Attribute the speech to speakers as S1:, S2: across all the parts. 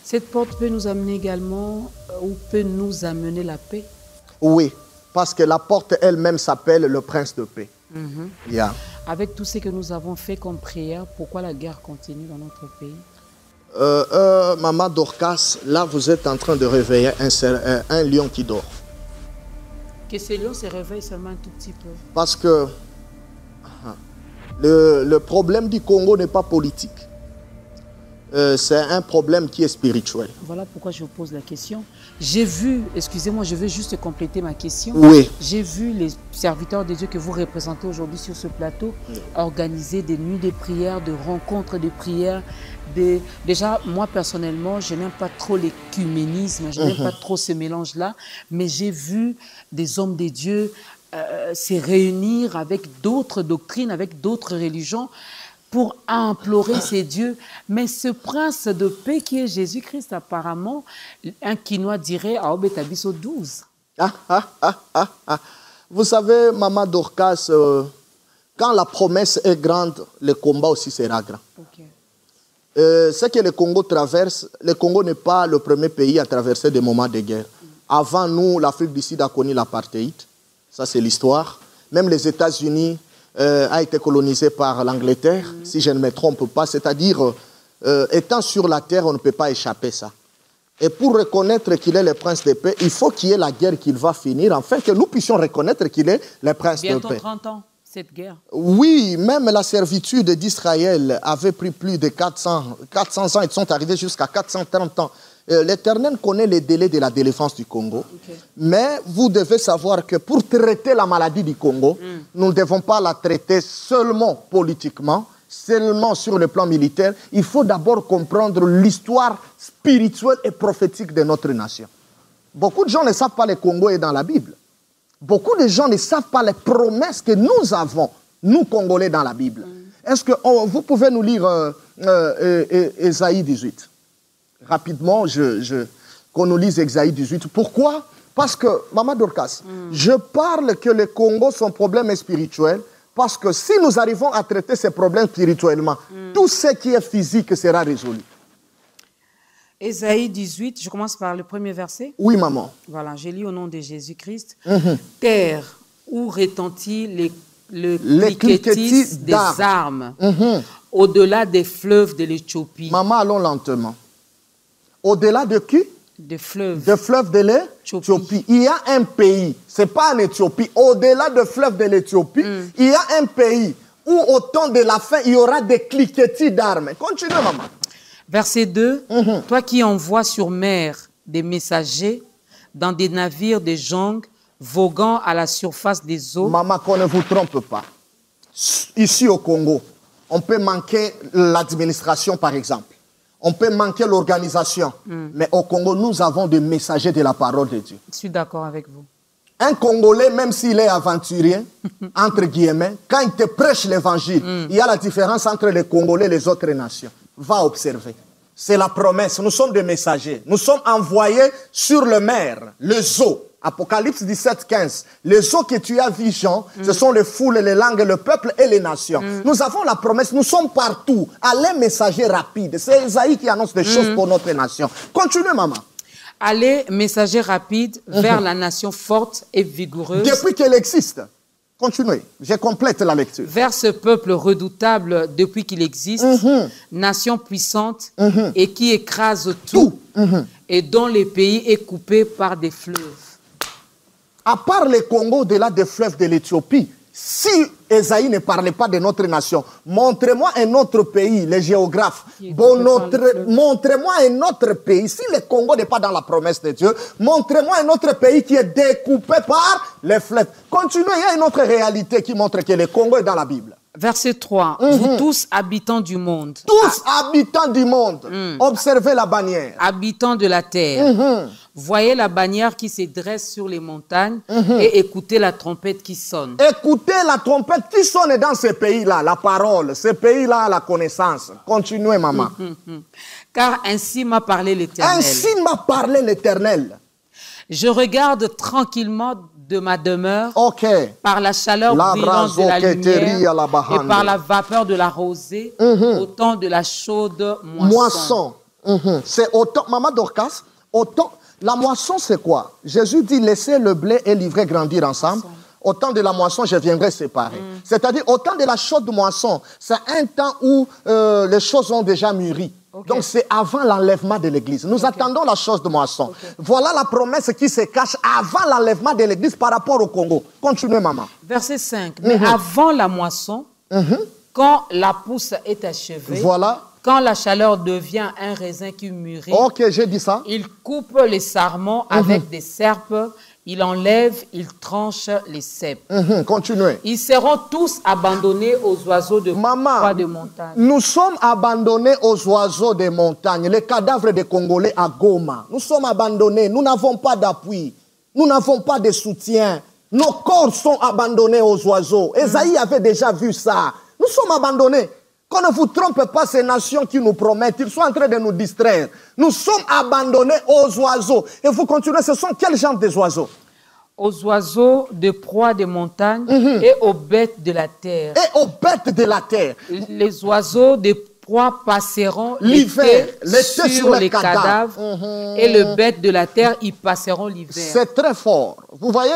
S1: Cette porte peut nous amener également, ou peut nous amener la paix.
S2: Oui, parce que la porte elle-même s'appelle le prince de paix. Yeah.
S1: Avec tout ce que nous avons fait comme prière, pourquoi la guerre continue dans notre pays?
S2: Maman Dorcas, là vous êtes en train de réveiller un lion qui dort.
S1: Que ce lion se réveille seulement un tout petit peu.
S2: Parce que le problème du Congo n'est pas politique. C'est un problème qui est spirituel.
S1: Voilà pourquoi je vous pose la question. J'ai vu, excusez-moi, je veux juste compléter ma question.
S2: Oui.
S1: J'ai vu les serviteurs de Dieu que vous représentez aujourd'hui sur ce plateau organiser des nuits de prière, de rencontres de prière. Déjà, moi personnellement, je n'aime pas trop l'écuménisme, je n'aime pas trop ce mélange-là, mais j'ai vu des hommes de Dieu se réunir avec d'autres doctrines, avec d'autres religions, pour implorer ces dieux. Mais ce prince de paix qui est Jésus-Christ, apparemment, un Quinois dirait à Obetabiso 12.
S2: Vous savez, Maman Dorcas, quand la promesse est grande, le combat aussi sera grand.
S1: Okay.
S2: Ce que le Congo traverse, le Congo n'est pas le premier pays à traverser des moments de guerre. Avant nous, l'Afrique du Sud a connu l'apartheid. Ça, c'est l'histoire. Même les États-Unis a été colonisé par l'Angleterre, si je ne me trompe pas. C'est-à-dire, étant sur la terre, on ne peut pas échapper ça. Et pour reconnaître qu'il est le prince de paix, il faut qu'il y ait la guerre qu'il va finir, afin que nous puissions reconnaître qu'il est le prince de paix.
S1: Bientôt 30 ans, cette guerre.
S2: Oui, même la servitude d'Israël avait pris plus de 400 ans, ils sont arrivés jusqu'à 430 ans. L'Éternel connaît les délais de la délivrance du Congo. Okay. Mais vous devez savoir que pour traiter la maladie du Congo, nous ne devons pas la traiter seulement politiquement, seulement sur le plan militaire. Il faut d'abord comprendre l'histoire spirituelle et prophétique de notre nation. Beaucoup de gens ne savent pas que le Congo est dans la Bible. Beaucoup de gens ne savent pas les promesses que nous avons, nous Congolais, dans la Bible. Est-ce que vous pouvez nous lire Ésaïe 18? Rapidement, qu'on nous lise Ésaïe 18. Pourquoi? Parce que, Maman Dorcas, je parle que le Congo, son problème est spirituel, parce que si nous arrivons à traiter ces problèmes spirituellement, tout ce qui est physique sera résolu.
S1: Ésaïe 18, je commence par le premier verset.
S2: Oui, maman.
S1: Voilà, j'ai lu au nom de Jésus-Christ. Terre où retentit le cliquetis des armes, au-delà des fleuves de l'Éthiopie.
S2: Maman, allons lentement. Au-delà de qui?
S1: Des fleuves.
S2: Des fleuves de l'Éthiopie. Il y a un pays, ce n'est pas en Éthiopie, au-delà des fleuves de l'Éthiopie, il y a un pays où au temps de la fin, il y aura des cliquetis d'armes. Continue, maman.
S1: Verset 2. Toi qui envoies sur mer des messagers dans des navires de jonques voguant à la surface des eaux.
S2: Maman, qu'on ne vous trompe pas. Ici au Congo, on peut manquer l'administration, par exemple. On peut manquer l'organisation. Mais au Congo, nous avons des messagers de la parole de Dieu.
S1: Je suis d'accord avec vous.
S2: Un Congolais, même s'il est aventurier, entre guillemets, quand il te prêche l'évangile, il y a la différence entre les Congolais et les autres nations. Va observer. C'est la promesse. Nous sommes des messagers. Nous sommes envoyés sur le mer, les eaux. Apocalypse 17, 15. Les eaux que tu as vues, Jean, ce sont les foules, les langues, le peuple et les nations. Nous avons la promesse, nous sommes partout. Allez, messagers rapides. C'est Esaïe qui annonce des choses pour notre nation. Continue, maman.
S1: Allez, messagers rapides vers la nation forte et vigoureuse.
S2: Depuis qu'elle existe. Continuez, je complète la lecture.
S1: Vers ce peuple redoutable depuis qu'il existe, nation puissante et qui écrase tout, et dont le pays est coupé par des fleuves.
S2: À part le Congo, au-delà des fleuves de l'Éthiopie, si Esaïe ne parlait pas de notre nation, montrez-moi un autre pays, les géographes. Montrez-moi un autre pays. Si le Congo n'est pas dans la promesse de Dieu, montrez-moi un autre pays qui est découpé par les fleuves. Continuez, il y a une autre réalité qui montre que le Congo est dans la Bible.
S1: Verset 3. Vous tous habitants du monde.
S2: Tous habitants du monde. Observez la bannière.
S1: Habitants de la terre. Voyez la bannière qui se dresse sur les montagnes et écoutez la trompette qui sonne.
S2: Écoutez la trompette qui sonne dans ces pays-là, la parole. Ces pays-là, la connaissance. Continuez, maman.
S1: Car ainsi m'a parlé l'Éternel.
S2: Ainsi m'a parlé l'Éternel.
S1: Je regarde tranquillement de ma demeure par la chaleur brillante de la lumière et par la vapeur de la rosée au temps de la chaude moisson.
S2: C'est autant, Maman Dorcas, autant, la moisson c'est quoi? Jésus dit laissez le blé et l'ivraie grandir ensemble. Au temps de la moisson, je viendrai séparer. C'est-à-dire, au temps de la chaude moisson, c'est un temps où les choses ont déjà mûri. Donc, c'est avant l'enlèvement de l'Église. Nous attendons la chose de moisson. Voilà la promesse qui se cache avant l'enlèvement de l'Église par rapport au Congo. Continuez, maman.
S1: Verset 5. Mais avant la moisson, quand la pousse est achevée, quand la chaleur devient un raisin qui mûrit,
S2: j'ai dit ça.
S1: Il coupe les sarments avec des serpes, il enlève, il tranche les cèpes.
S2: Continuez.
S1: Ils seront tous abandonnés aux oiseaux de proie de montagne.
S2: Nous sommes abandonnés aux oiseaux des montagnes, les cadavres des Congolais à Goma. Nous sommes abandonnés, nous n'avons pas d'appui, nous n'avons pas de soutien. Nos corps sont abandonnés aux oiseaux. Esaïe avait déjà vu ça. Nous sommes abandonnés. Qu'on ne vous trompe pas, ces nations qui nous promettent, ils sont en train de nous distraire. Nous sommes abandonnés aux oiseaux. Et vous continuez, ce sont quel genre des oiseaux?
S1: Aux oiseaux de proie des montagnes et aux bêtes de la terre.
S2: Et aux bêtes de la terre.
S1: Les oiseaux de proie passeront
S2: l'hiver
S1: sur les cadavres et les bêtes de la terre y passeront l'hiver.
S2: C'est très fort. Vous voyez,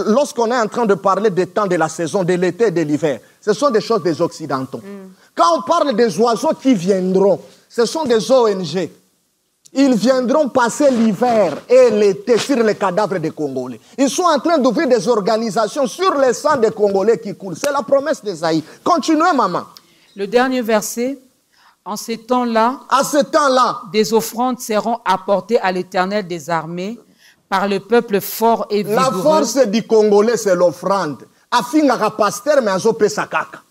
S2: lorsqu'on est en train de parler des temps de la saison, de l'été et de l'hiver, ce sont des choses des Occidentaux. Quand on parle des oiseaux qui viendront, ce sont des ONG. Ils viendront passer l'hiver et l'été sur les cadavres des Congolais. Ils sont en train d'ouvrir des organisations sur les sangs des Congolais qui coulent. C'est la promesse d'Esaïe. Continuez, maman.
S1: Le dernier verset. En ces temps-là, des offrandes seront apportées à l'Éternel des armées par le peuple fort et vigoureux.
S2: La force du Congolais, c'est l'offrande. Afingaka pasteur, mais azo pesa kaka.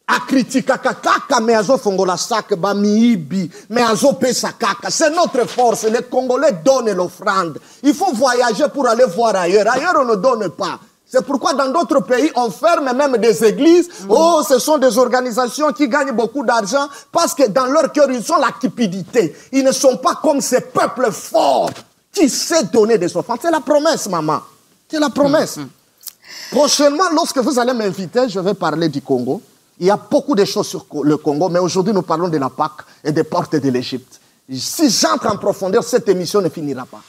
S2: Akritikaka kaka, mais azo fongola sak, ba miibi, mais azo pesa kaka. C'est notre force. Les Congolais donnent l'offrande. Il faut voyager pour aller voir ailleurs. Ailleurs, on ne donne pas. C'est pourquoi dans d'autres pays, on ferme même des églises. Oh, ce sont des organisations qui gagnent beaucoup d'argent parce que dans leur cœur, ils ont la cupidité. Ils ne sont pas comme ces peuples forts qui savent donner des offrandes. C'est la promesse, maman. C'est la promesse. Prochainement, lorsque vous allez m'inviter, je vais parler du Congo. Il y a beaucoup de choses sur le Congo, mais aujourd'hui, nous parlons de la Pâque et des portes de l'Égypte. Si j'entre en profondeur, cette émission ne finira pas.